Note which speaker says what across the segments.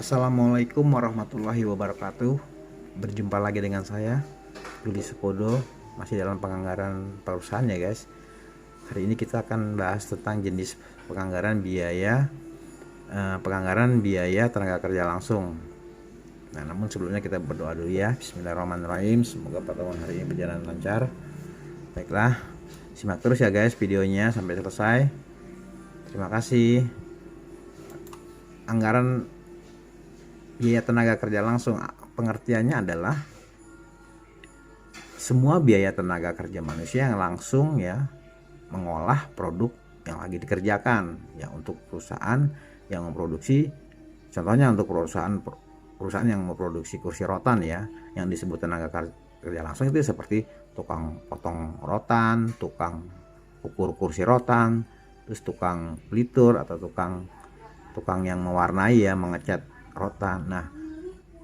Speaker 1: Assalamualaikum warahmatullahi wabarakatuh. Berjumpa lagi dengan saya, Rudi Supodo, masih dalam penganggaran perusahaan ya guys. Hari ini kita akan bahas tentang jenis penganggaran biaya tenaga kerja langsung. Nah, namun sebelumnya kita berdoa dulu ya. Bismillahirrahmanirrahim. Semoga pertemuan hari ini berjalan lancar. Baiklah, simak terus ya guys videonya sampai selesai. Terima kasih. Anggaran biaya tenaga kerja langsung, pengertiannya adalah semua biaya tenaga kerja manusia yang langsung ya mengolah produk yang lagi dikerjakan ya untuk perusahaan yang memproduksi. Contohnya untuk perusahaan yang memproduksi kursi rotan ya, yang disebut tenaga kerja langsung itu seperti tukang potong rotan, tukang ukur kursi rotan, terus tukang pelitur atau tukang yang mewarnai ya, mengecat rotan. Nah,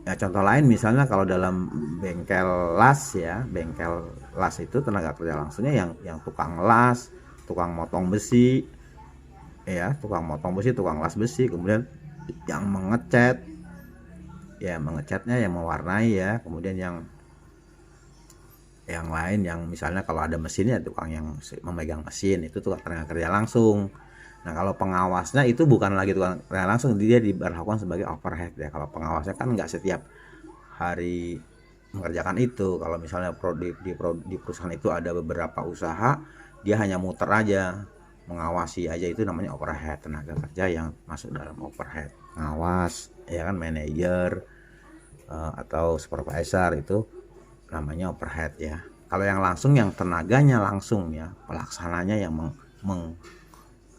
Speaker 1: ya contoh lain misalnya kalau dalam bengkel las ya, bengkel las itu tenaga kerja langsungnya yang tukang las, tukang motong besi ya, tukang las besi, kemudian yang mengecat ya, mengecatnya, yang mewarnai ya, kemudian yang lain yang misalnya kalau ada mesinnya tukang yang memegang mesin itu tukang tenaga kerja langsung. Nah, kalau pengawasnya itu bukan lagi tukang langsung, dia diberlakukan sebagai overhead ya. Kalau pengawasnya kan nggak setiap hari mengerjakan itu. Kalau misalnya di perusahaan itu ada beberapa usaha, dia hanya muter aja, mengawasi aja, itu namanya overhead, tenaga kerja yang masuk dalam overhead. Pengawas ya kan, manajer atau supervisor, itu namanya overhead ya. Kalau yang langsung, yang tenaganya langsung ya, pelaksananya yang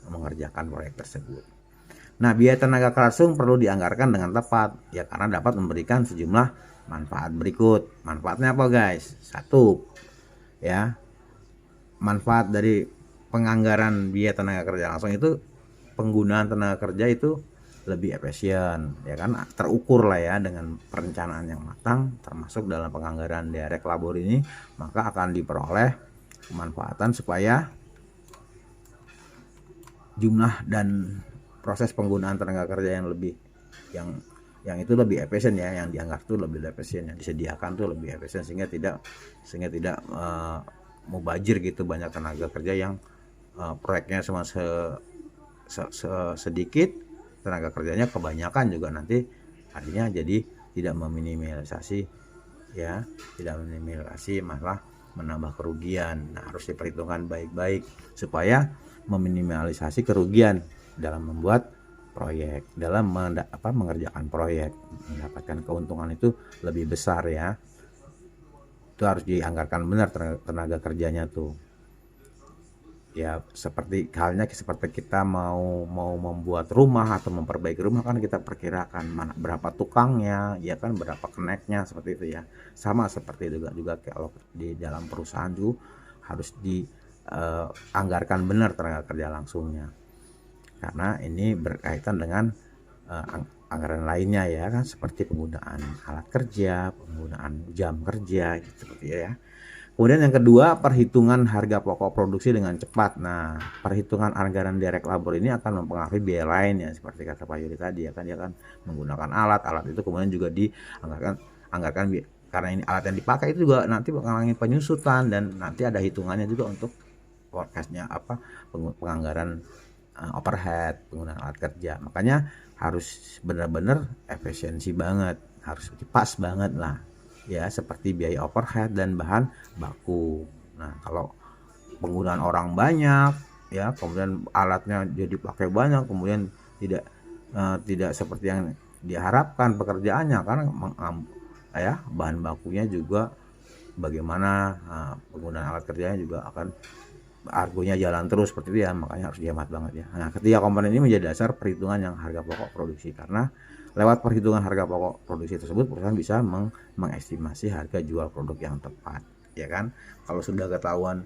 Speaker 1: mengerjakan proyek tersebut. Nah, biaya tenaga kerja langsung perlu dianggarkan dengan tepat ya, karena dapat memberikan sejumlah manfaat berikut. Manfaatnya apa guys? Satu ya, manfaat dari penganggaran biaya tenaga kerja langsung itu penggunaan tenaga kerja itu lebih efisien ya kan, terukur lah ya, dengan perencanaan yang matang termasuk dalam penganggaran direct labor ini, maka akan diperoleh kemanfaatan supaya jumlah dan proses penggunaan tenaga kerja yang itu lebih efisien ya, yang dianggap tuh lebih efisien, yang disediakan tuh lebih efisien, sehingga tidak mubazir gitu, banyak tenaga kerja yang proyeknya cuma sedikit, tenaga kerjanya kebanyakan juga, nanti artinya jadi tidak meminimalisasi ya, malah menambah kerugian. Nah, harus diperhitungkan baik-baik supaya meminimalisasi kerugian dalam membuat proyek, dalam mengerjakan proyek, mendapatkan keuntungan itu lebih besar ya. Itu harus dianggarkan benar tenaga kerjanya tuh ya. Seperti kita mau membuat rumah atau memperbaiki rumah, kan kita perkirakan mana berapa tukangnya ya kan, berapa keneknya, seperti itu ya. Sama seperti itu juga kalau di dalam perusahaan juga harus anggarkan benar tenaga kerja langsungnya, karena ini berkaitan dengan anggaran lainnya ya kan, seperti penggunaan alat kerja, penggunaan jam kerja gitu, seperti ya. Kemudian yang kedua, perhitungan harga pokok produksi dengan cepat. Nah, perhitungan anggaran direct labor ini akan mempengaruhi biaya lain ya, seperti kata Pak Yuri tadi ya kan, dia kan menggunakan alat itu kemudian juga dianggarkan karena ini alat yang dipakai itu juga nanti mengalami penyusutan, dan nanti ada hitungannya juga untuk forecastnya penganggaran overhead, penggunaan alat kerja. Makanya harus benar-benar efisiensi banget, harus pas banget lah ya, seperti biaya overhead dan bahan baku. Nah, kalau penggunaan orang banyak ya, kemudian alatnya jadi pakai banyak, kemudian tidak seperti yang diharapkan pekerjaannya, karena ya bahan bakunya juga bagaimana, penggunaan alat kerjanya juga akan argonya jalan terus, seperti itu ya. Makanya harus dihemat banget ya. Nah, ketiga komponen ini menjadi dasar perhitungan yang harga pokok produksi, karena lewat perhitungan harga pokok produksi tersebut perusahaan bisa mengestimasi harga jual produk yang tepat ya kan. Kalau sudah ketahuan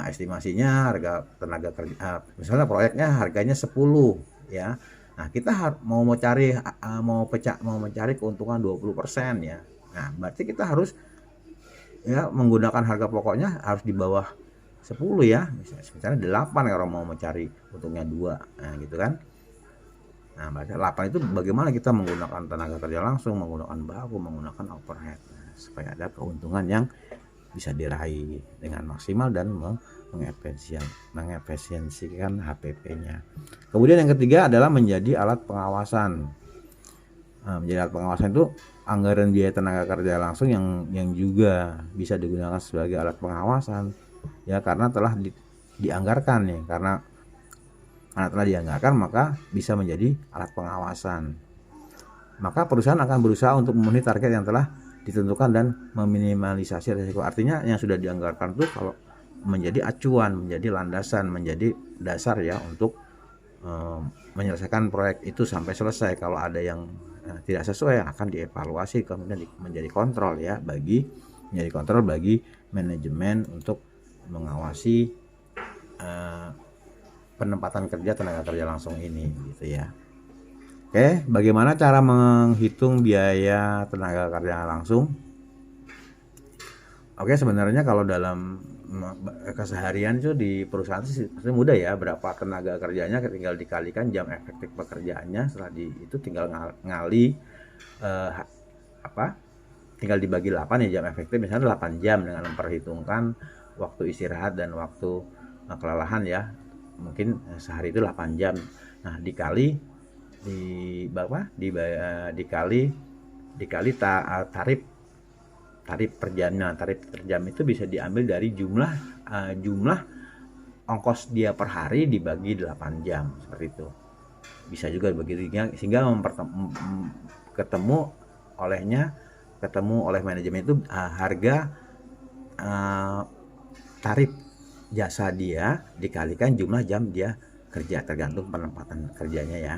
Speaker 1: estimasinya harga tenaga kerja, misalnya proyeknya harganya 10 ya, nah kita mau mencari keuntungan 20% ya. Nah, berarti kita harus ya menggunakan harga pokoknya harus di bawah 10 ya, misalnya 8 kalau mau mencari untungnya 2, nah gitu kan. Nah, 8 itu bagaimana kita menggunakan tenaga kerja langsung, menggunakan baku, menggunakan overhead, supaya ada keuntungan yang bisa diraih dengan maksimal dan mengefisiensikan HPP-nya. Kemudian yang ketiga adalah menjadi alat pengawasan. Nah, menjadi alat pengawasan itu anggaran biaya tenaga kerja langsung yang juga bisa digunakan sebagai alat pengawasan, ya, karena telah dianggarkan ya, karena telah dianggarkan maka bisa menjadi alat pengawasan. Maka perusahaan akan berusaha untuk memenuhi target yang telah ditentukan dan meminimalisasi risiko. Artinya yang sudah dianggarkan itu kalau menjadi acuan, menjadi landasan, menjadi dasar ya untuk menyelesaikan proyek itu sampai selesai. Kalau ada yang tidak sesuai akan dievaluasi, kemudian menjadi kontrol ya, menjadi kontrol bagi manajemen untuk mengawasi penempatan kerja tenaga kerja langsung ini gitu ya. Oke, bagaimana cara menghitung biaya tenaga kerja langsung? Oke, sebenarnya kalau dalam keseharian itu di perusahaan sih mudah ya, berapa tenaga kerjanya tinggal dikalikan jam efektif pekerjaannya, setelah itu tinggal ngali tinggal dibagi 8 ya jam efektif, misalnya 8 jam dengan memperhitungkan waktu istirahat dan waktu kelelahan ya, mungkin sehari itu 8 jam. Nah, dikali tarif per jamnya. Tarif per jam itu bisa diambil dari jumlah ongkos dia per hari dibagi 8 jam, seperti itu. Bisa juga begitu, sehingga ketemu oleh manajemen itu harga tarif jasa dia dikalikan jumlah jam dia kerja, tergantung penempatan kerjanya ya,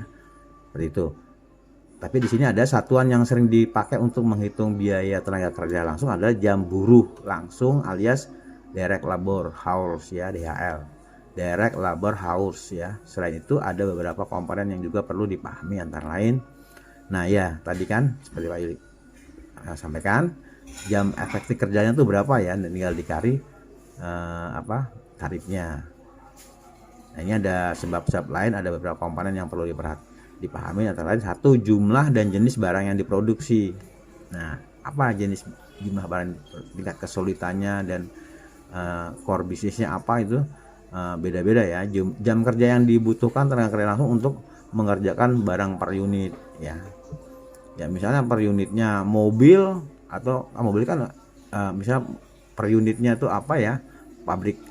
Speaker 1: seperti itu. Tapi di sini ada satuan yang sering dipakai untuk menghitung biaya tenaga kerja langsung adalah jam buruh langsung alias direct labor hours ya, DLH. Direct labor hours ya. Selain itu ada beberapa komponen yang juga perlu dipahami, antara lain. Nah ya, tadi kan seperti Pak Yuli sampaikan, jam efektif kerjanya tuh berapa ya, dan tinggal dikali tarifnya. Nah, ini ada sebab-sebab lain, ada beberapa komponen yang perlu dipahami, antara lain satu, jumlah dan jenis barang yang diproduksi. Nah, apa jumlah barang, tingkat kesulitannya dan core bisnisnya apa, itu beda-beda ya. Jam kerja yang dibutuhkan tenaga kerja langsung untuk mengerjakan barang per unit ya. Ya, misalnya per unitnya mobil, atau mobil kan misalnya per unitnya itu apa ya, pabrik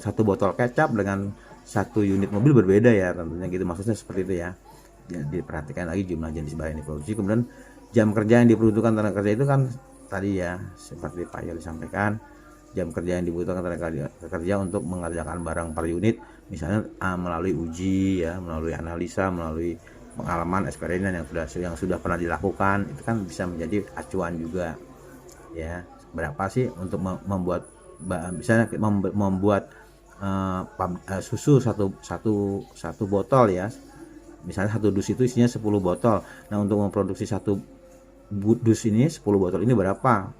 Speaker 1: satu botol kecap dengan satu unit mobil berbeda ya, tentunya gitu, maksudnya seperti itu ya. Jadi diperhatikan lagi jumlah jenis barang yang diproduksi. Kemudian jam kerja yang dibutuhkan tenaga kerja itu kan tadi ya, seperti Pak Yoli sampaikan, jam kerja yang dibutuhkan tenaga kerja untuk mengerjakan barang per unit, misalnya melalui uji ya, melalui analisa, melalui pengalaman eksperimen yang sudah pernah dilakukan, itu kan bisa menjadi acuan juga ya. Berapa sih untuk membuat, misalnya membuat susu satu botol ya, misalnya satu dus itu isinya 10 botol. Nah, untuk memproduksi satu dus ini 10 botol ini berapa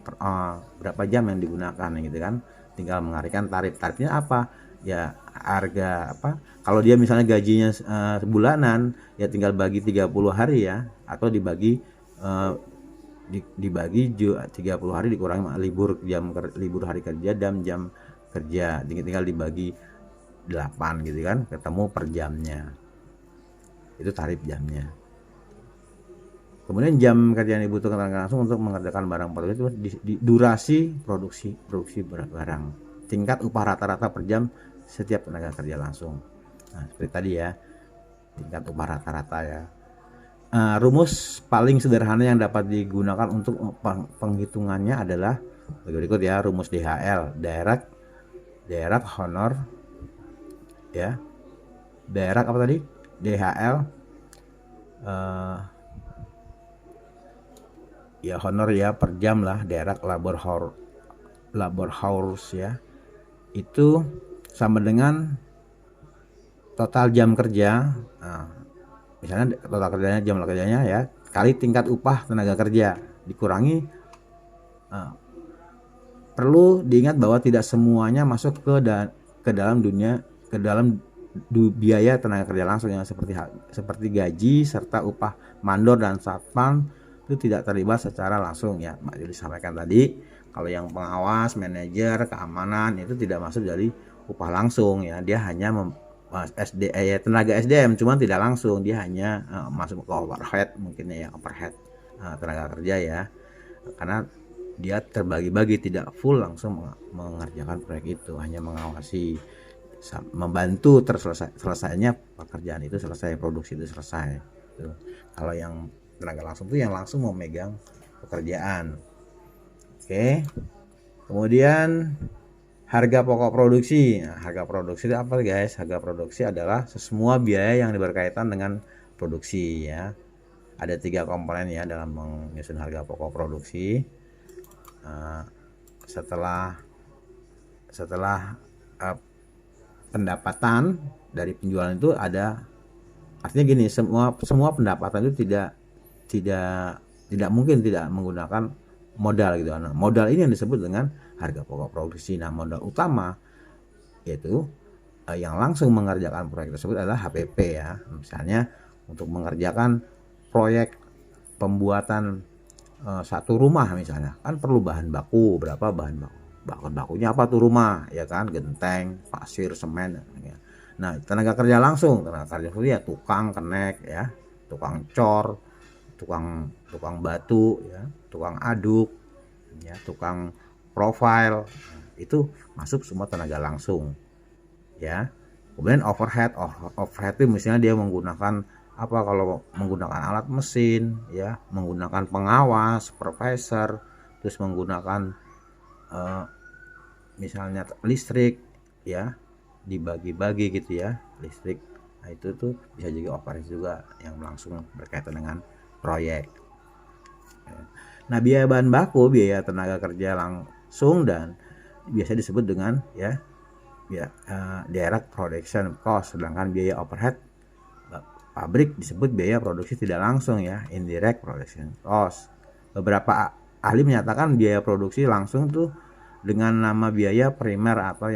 Speaker 1: jam yang digunakan gitu kan. Tinggal mengarahkan tarifnya apa ya, harga kalau dia misalnya gajinya bulanan ya, tinggal bagi 30 hari ya, atau dibagi 30 hari dikurangi libur hari kerja dan jam kerja, tinggal dibagi 8 gitu kan, ketemu per jamnya. Itu tarif jamnya. Kemudian jam kerja yang dibutuhkan tenaga langsung untuk mengerjakan barang produksi itu di durasi produksi barang, tingkat upah rata-rata per jam setiap tenaga kerja langsung. Nah, seperti tadi ya, tingkat upah rata-rata ya. Rumus paling sederhana yang dapat digunakan untuk penghitungannya adalah berikut ya, rumus DHL, direct honor ya, direct apa tadi, DHL ya honor ya per jam lah, direct labor hours ya, itu sama dengan total jam kerja. Nah, misalnya total kerjanya, jam kerjanya ya, kali tingkat upah tenaga kerja dikurangi. Perlu diingat bahwa tidak semuanya masuk ke dalam biaya tenaga kerja langsung yang seperti gaji serta upah mandor dan satpam itu tidak terlibat secara langsung ya. Mbak Juli sampaikan tadi, kalau yang pengawas, manajer, keamanan itu tidak masuk dari upah langsung ya. Dia hanya tenaga SDM, cuman tidak langsung, dia hanya masuk ke overhead mungkin ya, overhead tenaga kerja ya. Karena dia terbagi-bagi, tidak full langsung mengerjakan proyek itu, hanya mengawasi, membantu selesainya pekerjaan itu selesai, produksi itu selesai. Tuh. Kalau yang tenaga langsung itu yang langsung memegang pekerjaan. Oke. Kemudian harga pokok produksi. Nah, harga produksi itu apa guys? Harga produksi adalah semua biaya yang berkaitan dengan produksi ya. Ada 3 komponen ya dalam menyusun harga pokok produksi. Setelah pendapatan dari penjualan itu ada, artinya gini, semua pendapatan itu tidak mungkin tidak menggunakan modal gitu. Nah, modal ini yang disebut dengan harga pokok produksi. Nah, modal utama yaitu yang langsung mengerjakan proyek tersebut adalah HPP ya. Misalnya untuk mengerjakan proyek pembuatan satu rumah misalnya, kan perlu bahan baku, berapa bahan baku. Bakunya apa tuh rumah ya kan, genteng, pasir, semen ya. Nah, tenaga kerja langsung ya tukang kenek ya, tukang cor, tukang batu ya, tukang aduk ya, tukang profile. Nah, itu masuk semua tenaga langsung ya. Kemudian overhead itu misalnya dia menggunakan apa, kalau menggunakan alat mesin ya, menggunakan pengawas, supervisor, terus menggunakan misalnya listrik ya, dibagi-bagi gitu ya listrik. Nah, itu tuh bisa juga overhead juga yang langsung berkaitan dengan proyek. Nah, biaya bahan baku, biaya tenaga kerja langsung dan biasa disebut dengan ya direct production cost, sedangkan biaya overhead pabrik disebut biaya produksi tidak langsung ya, indirect production cost. Beberapa ahli menyatakan biaya produksi langsung tuh dengan nama biaya primer atau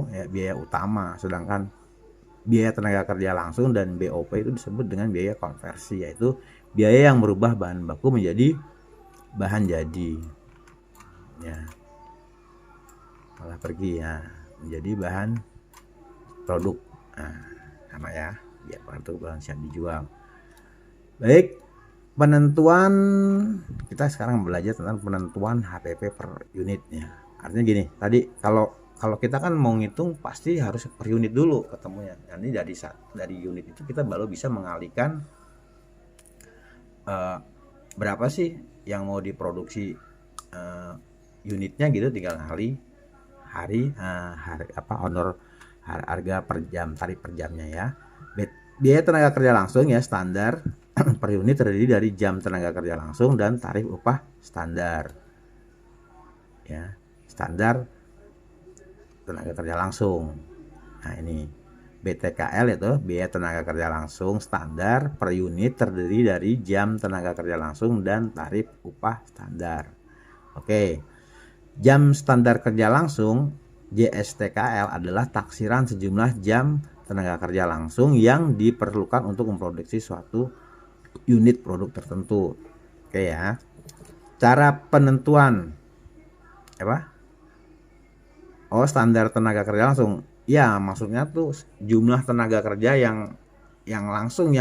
Speaker 1: ya, biaya utama, sedangkan biaya tenaga kerja langsung dan BOP itu disebut dengan biaya konversi, yaitu biaya yang merubah bahan baku menjadi bahan jadi ya, malah pergi ya menjadi bahan produk. Nah, sama ya, biar bahan siap dijual. Baik, penentuan, kita sekarang belajar tentang penentuan HPP per unitnya. Artinya gini, tadi kalau kita kan mau ngitung pasti harus per unit dulu ketemunya. Nanti dari unit itu kita baru bisa mengalihkan berapa sih yang mau diproduksi unitnya gitu, tinggal kali honor harga per jam, tarif per jamnya ya. Biaya tenaga kerja langsung ya standar per unit terdiri dari jam tenaga kerja langsung dan tarif upah standar ya, standar tenaga kerja langsung. Nah, ini BTKL itu biaya tenaga kerja langsung standar per unit terdiri dari jam tenaga kerja langsung dan tarif upah standar. Oke, jam standar kerja langsung JSTKL adalah taksiran sejumlah jam tenaga kerja langsung yang diperlukan untuk memproduksi suatu unit produk tertentu. Oke ya. Cara penentuan standar tenaga kerja langsung. Ya, maksudnya tuh jumlah tenaga kerja yang langsung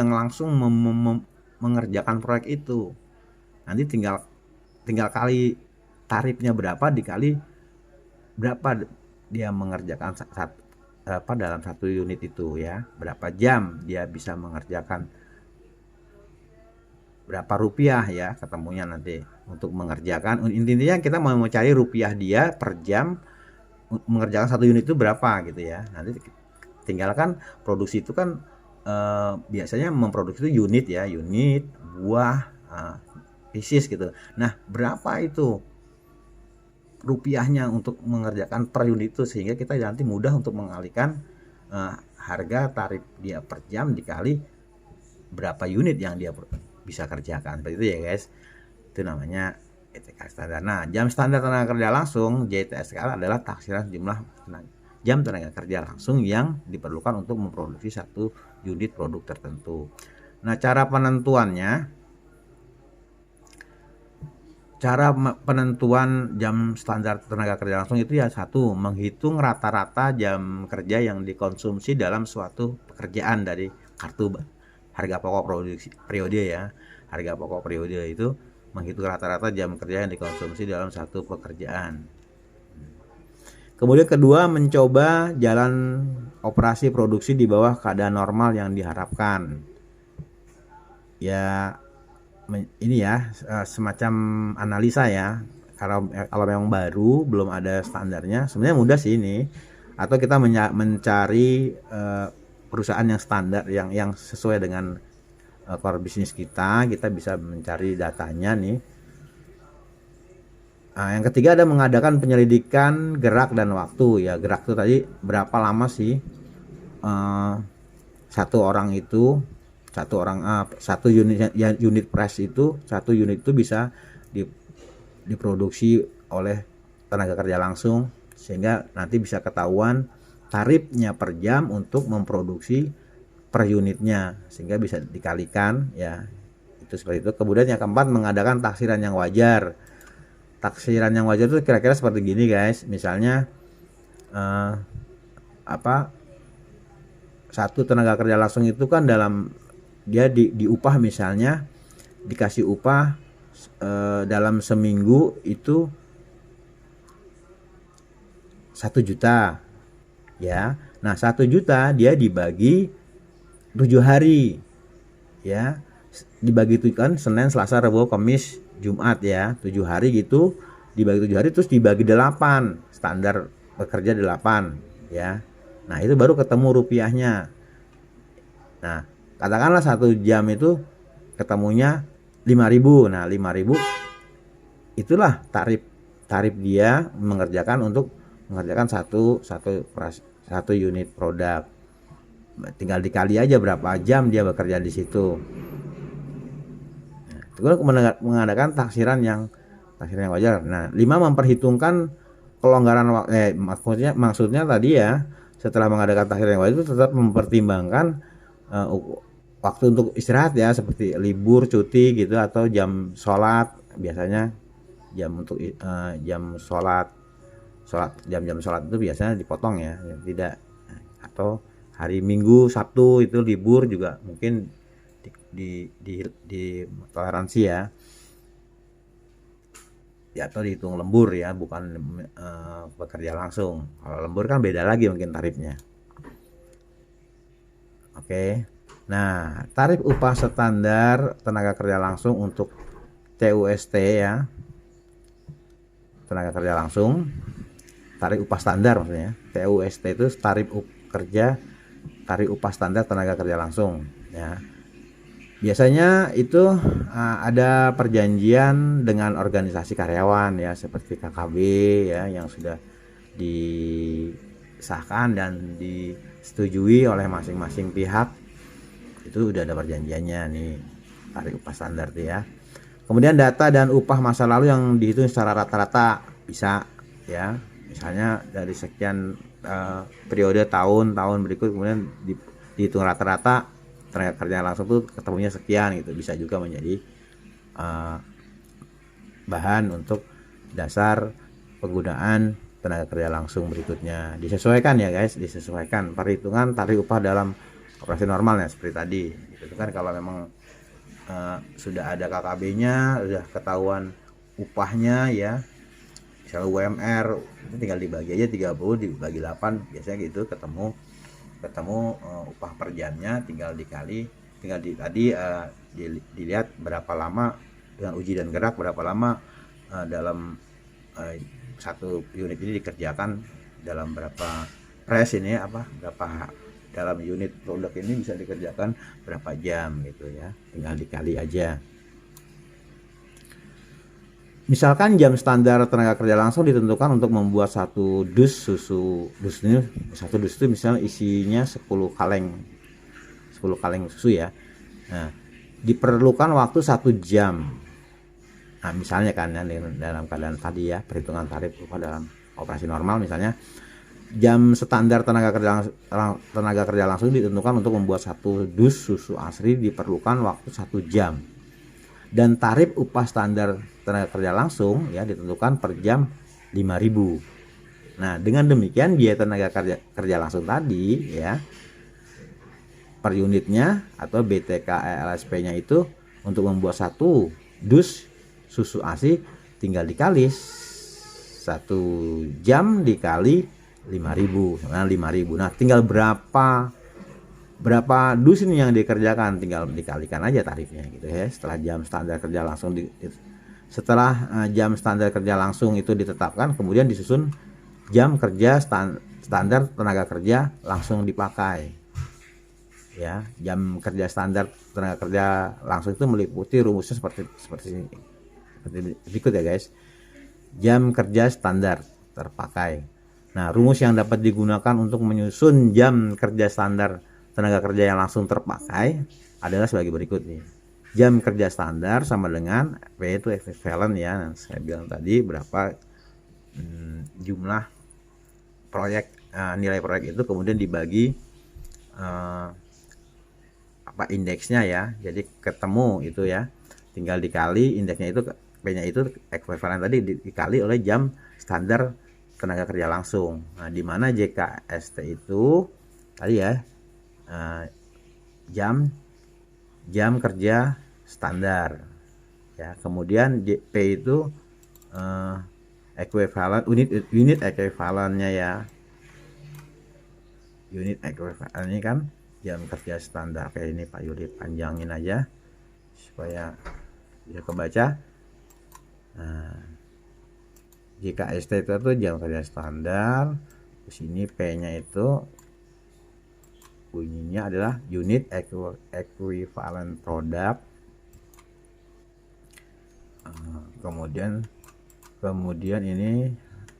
Speaker 1: mengerjakan proyek itu. Nanti tinggal kali tarifnya berapa dikali berapa dia mengerjakan dalam satu unit itu ya, berapa jam dia bisa mengerjakan, berapa rupiah ya ketemunya nanti untuk mengerjakan. Intinya kita mau mencari rupiah dia per jam mengerjakan satu unit itu berapa gitu ya. Nanti tinggalkan produksi itu kan biasanya memproduksi itu unit ya, unit buah pieces gitu. Nah, berapa itu rupiahnya untuk mengerjakan per unit itu, sehingga kita nanti mudah untuk mengalihkan harga tarif dia per jam dikali berapa unit yang dia bisa kerjakan. Seperti itu ya guys, itu namanya ETK standar. Nah, jam standar tenaga kerja langsung JTSK adalah taksiran jumlah jam tenaga kerja langsung yang diperlukan untuk memproduksi satu unit produk tertentu. Nah, cara penentuan jam standar tenaga kerja langsung itu ya satu, menghitung rata-rata jam kerja yang dikonsumsi dalam suatu pekerjaan dari kartu harga pokok produksi periode ya. Harga pokok periode itu menghitung rata-rata jam kerja yang dikonsumsi dalam satu pekerjaan. Kemudian kedua, mencoba jalan operasi produksi di bawah keadaan normal yang diharapkan. Ya, ini ya semacam analisa ya. Kalau memang baru belum ada standarnya, sebenarnya mudah sih ini. Atau kita mencari perusahaan yang standar yang sesuai dengan core bisnis kita bisa mencari datanya nih. Nah, yang ketiga ada mengadakan penyelidikan gerak dan waktu ya. Gerak itu tadi berapa lama sih satu unit press itu, satu unit itu bisa diproduksi oleh tenaga kerja langsung, sehingga nanti bisa ketahuan tarifnya per jam untuk memproduksi per unitnya, sehingga bisa dikalikan ya. Itu seperti itu. Kemudian yang keempat, mengadakan taksiran yang wajar. Taksiran yang wajar itu kira-kira seperti gini guys. Misalnya satu tenaga kerja langsung itu kan dia diupah, misalnya dikasih upah dalam seminggu itu 1 juta ya. Nah, 1 juta dia dibagi 7 hari ya, dibagi itu kan Senin, Selasa, Rabu, Kamis, Jumat ya, 7 hari gitu, dibagi 7 hari terus dibagi 8, standar bekerja 8 ya. Nah, itu baru ketemu rupiahnya. Nah, katakanlah 1 jam itu ketemunya 5.000. Nah, 5.000 itulah tarif dia mengerjakan satu unit produk. Tinggal dikali aja berapa jam dia bekerja di situ. Nah, itu mengadakan taksiran yang wajar. Nah, 5, memperhitungkan kelonggaran maksudnya tadi ya, setelah mengadakan taksiran yang wajar itu tetap mempertimbangkan waktu untuk istirahat ya, seperti libur, cuti gitu, atau jam sholat. Biasanya jam sholat itu biasanya dipotong ya, tidak. Atau hari Minggu, Sabtu itu libur juga mungkin di toleransi ya, atau dihitung lembur ya, bukan bekerja langsung. Kalau lembur kan beda lagi mungkin tarifnya. Oke. Nah, tarif upah standar tenaga kerja langsung untuk TUST ya, tenaga kerja langsung, tarif upah standar maksudnya. TUST itu tarif upah standar tenaga kerja langsung ya. Biasanya itu ada perjanjian dengan organisasi karyawan ya, seperti KKB ya, yang sudah disahkan dan disetujui oleh masing-masing pihak. Itu udah ada perjanjiannya nih, tarif upah standar tuh ya. Kemudian data dan upah masa lalu yang dihitung secara rata-rata bisa ya, misalnya dari sekian periode tahun berikut, kemudian dihitung rata-rata tenaga kerja langsung tuh ketemunya sekian gitu. Bisa juga menjadi bahan untuk dasar penggunaan tenaga kerja langsung berikutnya. Disesuaikan ya guys, disesuaikan perhitungan tarif upah dalam operasi normal ya, seperti tadi gitu kan. Kalau memang sudah ada KKB-nya, sudah ketahuan upahnya ya, misalnya UMR itu tinggal dibagi aja 30 dibagi 8 biasanya gitu, ketemu upah per jamnya, tinggal dilihat berapa lama dengan uji dan gerak, berapa lama dalam satu unit ini dikerjakan, dalam berapa press ini berapa dalam unit produk ini bisa dikerjakan berapa jam gitu ya, tinggal dikali aja. Misalkan jam standar tenaga kerja langsung ditentukan untuk membuat satu dus susu. Satu dus itu misalnya isinya 10 kaleng susu ya. Nah, diperlukan waktu 1 jam. Nah, misalnya kan ya, dalam keadaan tadi ya, perhitungan tarif upah dalam operasi normal misalnya Jam standar tenaga kerja langsung ditentukan untuk membuat 1 dus susu asli diperlukan waktu 1 jam. Dan tarif upah standar tenaga kerja langsung ya ditentukan per jam 5.000. Nah, dengan demikian biaya tenaga kerja langsung tadi ya per unitnya atau BTK-LSP-nya itu untuk membuat 1 dus susu ASI tinggal dikali 1 jam dikali 5.000. Nah, 5.000. Nah, tinggal berapa dus ini yang dikerjakan, tinggal dikalikan aja tarifnya gitu ya. Setelah jam standar kerja langsung jam standar kerja langsung itu ditetapkan, kemudian disusun jam kerja standar tenaga kerja langsung dipakai. Ya, jam kerja standar tenaga kerja langsung itu meliputi rumusnya seperti berikut ya guys. Jam kerja standar terpakai. Nah, rumus yang dapat digunakan untuk menyusun jam kerja standar tenaga kerja yang langsung terpakai adalah sebagai berikut nih. Jam kerja standar sama dengan P itu equivalent ya. Nah, saya bilang tadi berapa jumlah proyek, nilai proyek itu kemudian dibagi indeksnya ya. Jadi ketemu itu ya. Tinggal dikali indeksnya itu, P-nya itu equivalent tadi dikali oleh jam standar tenaga kerja langsung. Nah, di mana JKST itu tadi ya jam kerja standar ya. Kemudian P itu equivalent unit equivalentnya ya. Unit equivalent ini kan jam kerja standar. Oke, ini Pak Yuli panjangin aja supaya bisa kebaca. Nah, JKST itu jam kerja standar. Di sini P-nya itu bunyinya adalah unit equivalent product. Kemudian ini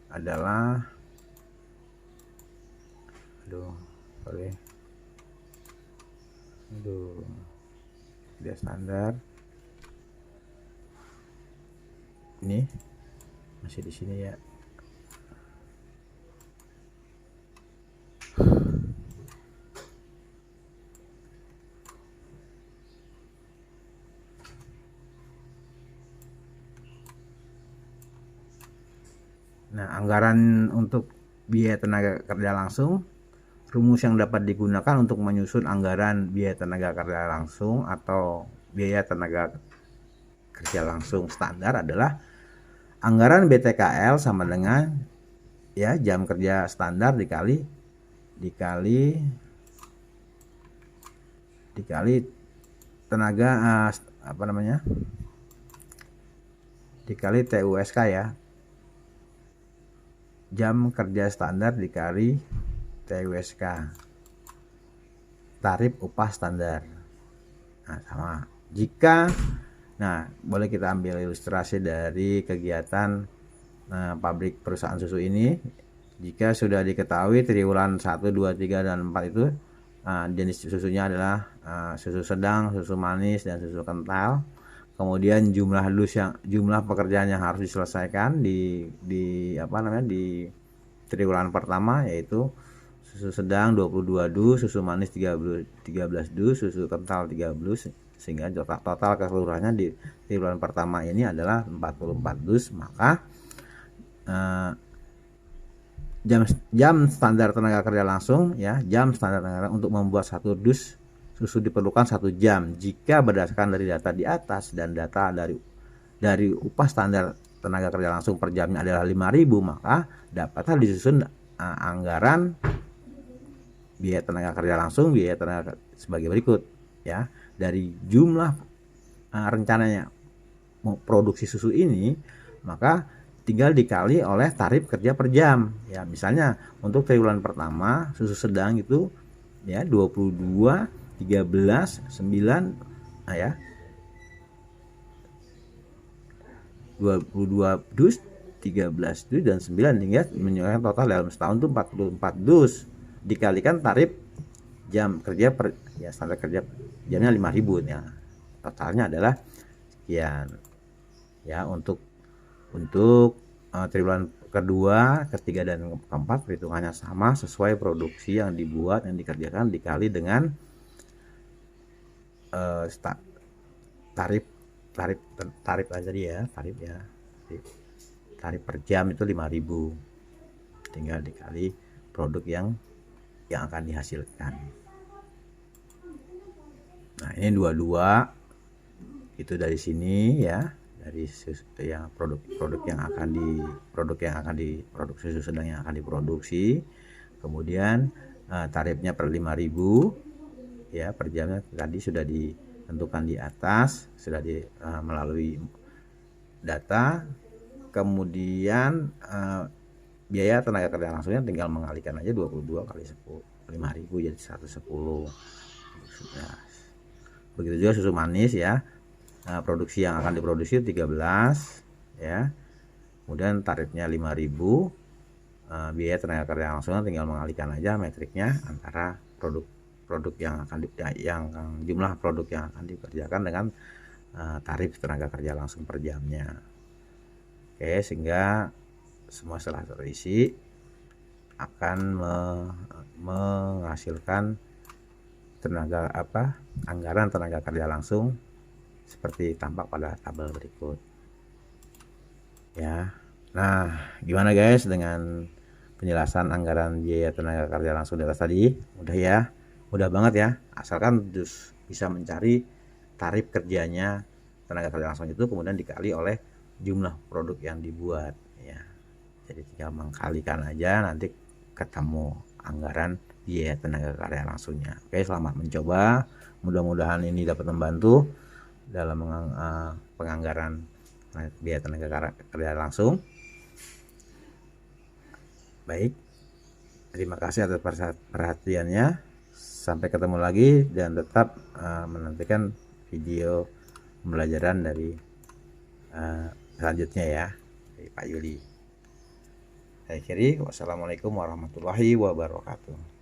Speaker 1: adalah dia standar. Ini masih di sini ya. Nah, anggaran untuk biaya tenaga kerja langsung, rumus yang dapat digunakan untuk menyusun anggaran biaya tenaga kerja langsung atau biaya tenaga kerja langsung standar adalah anggaran BTKL sama dengan ya jam kerja standar dikali tenaga dikali TUSK ya. Jam kerja standar dikali TUSK. Tarif upah standar. Nah, sama. Boleh kita ambil ilustrasi dari kegiatan pabrik perusahaan susu ini. Jika sudah diketahui triwulan 1, 2, 3, dan 4 itu jenis susunya adalah susu sedang, susu manis, dan susu kental. Kemudian jumlah pekerjaan yang harus diselesaikan di triwulan pertama yaitu susu sedang 22 dus, susu manis 13 dus, susu kental 13, sehingga total keseluruhannya di triwulan pertama ini adalah 44 dus. Maka jam standar tenaga kerja langsung ya, jam standar tenaga untuk membuat 1 dus susu diperlukan 1 jam. Jika berdasarkan dari data di atas dan data dari upah standar tenaga kerja langsung per jamnya adalah 5.000, maka dapatlah disusun anggaran biaya tenaga kerja langsung, biaya tenaga sebagai berikut ya. Dari jumlah rencananya produksi susu ini, maka tinggal dikali oleh tarif kerja per jam ya. Misalnya untuk triwulan pertama susu sedang itu ya 22, 13, 9 ya 22 dus, 13 dus, dan 9 hingga menyebabkan total dalam setahun itu 44 dus dikalikan tarif jam kerja per ya standar kerja jamnya 5.000 ya. Totalnya adalah sekian ya untuk triwulan kedua, ketiga, dan keempat perhitungannya sama sesuai produksi yang dibuat, yang dikerjakan, dikali dengan tarif aja dia, tarif per jam itu 5.000, tinggal dikali produk yang akan dihasilkan. Nah, ini dua-dua itu dari sini ya, dari yang produk yang akan diproduksi, susu sedang yang akan diproduksi. Kemudian tarifnya per 5.000 ya per jamnya, tadi sudah ditentukan di atas, sudah melalui data. Kemudian biaya tenaga kerja langsungnya tinggal mengalihkan aja 22 kali 5.000 jadi 110. Begitu juga susu manis ya, produksi yang akan diproduksi 13 ya, kemudian tarifnya 5.000, biaya tenaga kerja langsungnya tinggal mengalihkan aja metriknya antara produk yang jumlah produk yang akan dikerjakan dengan tarif tenaga kerja langsung per jamnya. Oke, sehingga semua setelah terisi akan menghasilkan anggaran tenaga kerja langsung seperti tampak pada tabel berikut ya. Nah, gimana guys dengan penjelasan anggaran biaya tenaga kerja langsung di atas tadi? Mudah ya, mudah banget ya, asalkan bisa mencari tarif kerjanya tenaga kerja langsung itu, kemudian dikali oleh jumlah produk yang dibuat ya. Jadi tinggal mengkalikan aja, nanti ketemu anggaran biaya tenaga kerja langsungnya. Oke, selamat mencoba, mudah-mudahan ini dapat membantu dalam penganggaran biaya tenaga kerja langsung. Baik, terima kasih atas perhatiannya, sampai ketemu lagi, dan tetap menantikan video pembelajaran dari selanjutnya ya, dari Pak Yuli. Saya akhiri, wassalamualaikum warahmatullahi wabarakatuh.